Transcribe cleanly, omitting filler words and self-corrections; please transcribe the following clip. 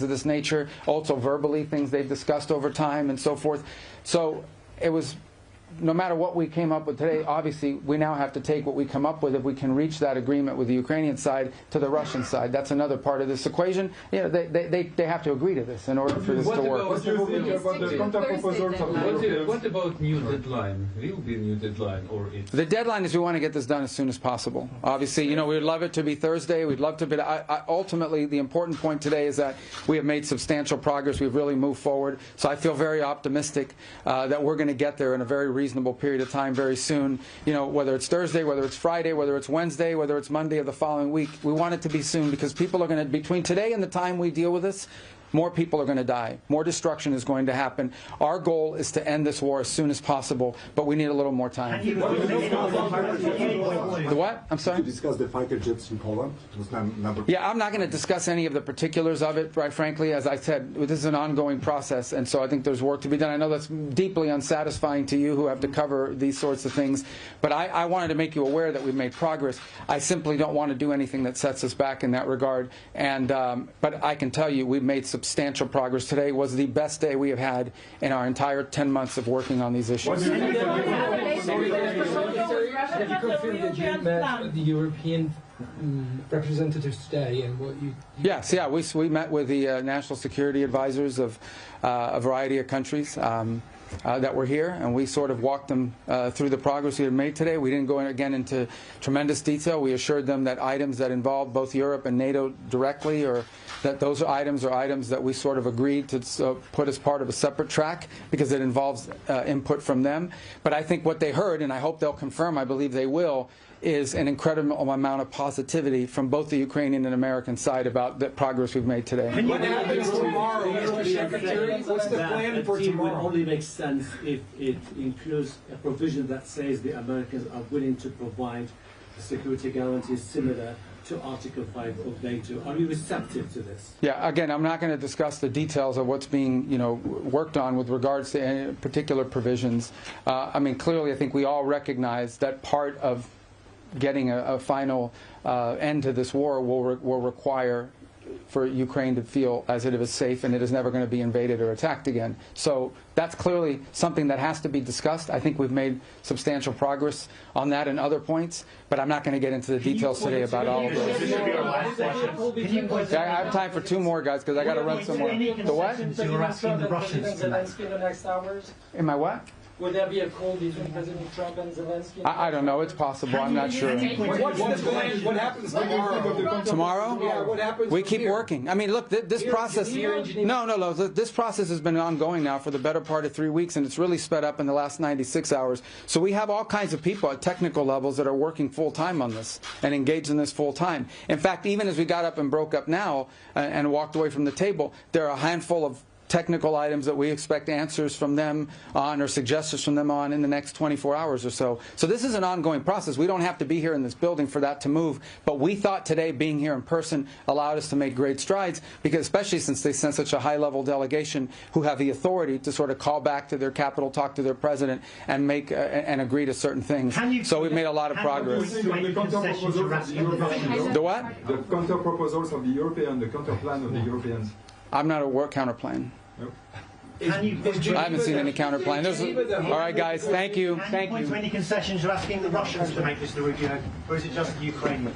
of this nature, also verbally, things they've discussed over time and so forth. So it was, no matter what we came up with today, obviously we now have to take what we come up with, if we can reach that agreement with the Ukrainian side, to the Russian side. That's another part of this equation. You know, they have to agree to this in order for this to work. What about new deadline? Will be a new deadline, or it's... The deadline is we want to get this done as soon as possible. Obviously, you know, we'd love it to be Thursday. We'd love to be... ultimately, the important point today is that we have made substantial progress. We've really moved forward. So I feel very optimistic that we're going to get there in a very reasonable period of time very soon. You know, whether it's Thursday, whether it's Friday, whether it's Wednesday, whether it's Monday of the following week, we want it to be soon, because people are going to, between today and the time we deal with this, more people are going to die. More destruction is going to happen. Our goal is to end this war as soon as possible, but we need a little more time. The what? I'm sorry? To discuss the fighter jets in Poland? Yeah, I'm not going to discuss any of the particulars of it, right, frankly. As I said, this is an ongoing process, and so I think there's work to be done. I know that's deeply unsatisfying to you who have to cover these sorts of things, but I wanted to make you aware that we've made progress. I simply don't want to do anything that sets us back in that regard, and but I can tell you we've made substantial progress. Today was the best day we have had in our entire 10 months of working on these issues. Have you confirmed that you met the European representatives today, and what you... Yes, yeah, we met with the national security advisors of a variety of countries that were here, and we sort of walked them through the progress we had made today. We didn't go again into tremendous detail. We assured them that items that involved both Europe and NATO directly, or that those items are items that we sort of agreed to put as part of a separate track, because it involves input from them. But I think what they heard, and I hope they'll confirm, I believe they will, is an incredible amount of positivity from both the Ukrainian and American side about the progress we've made today. What happens tomorrow, Mr. Secretary? What's the plan for tomorrow? It will only make sense if it includes a provision that says the Americans are willing to provide security guarantees similar to Article 5 of NATO. Are you receptive to this? Yeah, again, I'm not going to discuss the details of what's being, worked on with regards to any particular provisions. I mean, clearly, I think we all recognize that part of getting a final end to this war will require for Ukraine to feel as it is safe and it is never going to be invaded or attacked again. So that's clearly something that has to be discussed. I think we've made substantial progress on that and other points, but I'm not going to get into the details today about all of those. Yeah, I have time for two more, guys, because I got to run some more. The what? You're asking the Russians in the next hours? In my what? Will there be a call between President Trump and Zelenskyy? I don't know. It's possible. I'm not sure. What's the plan? What happens tomorrow? Tomorrow? Yeah, what happens? We keep working. I mean, look, this process... No. This process has been ongoing now for the better part of 3 weeks, and it's really sped up in the last 96 hours. So we have all kinds of people at technical levels that are working full-time on this and engaged in this full-time. In fact, even as we got up and broke up now and walked away from the table, there are a handful of technical items that we expect answers from them on, or suggestions from them on, in the next 24 hours or so. So this is an ongoing process. We don't have to be here in this building for that to move, but we thought today being here in person allowed us to make great strides, because especially since they sent such a high-level delegation who have the authority to sort of call back to their capital, talk to their president, and make and agree to certain things. So we've made a lot of progress. The what? The counter proposals of the European, the counter plan of the Europeans. I'm not aware of counter plan. Nope. I haven't seen any counter plan. All right, guys. Thank you. Thank you. To any concessions you're asking the Russians to make, Mr. Rubio, or is it just the Ukrainian?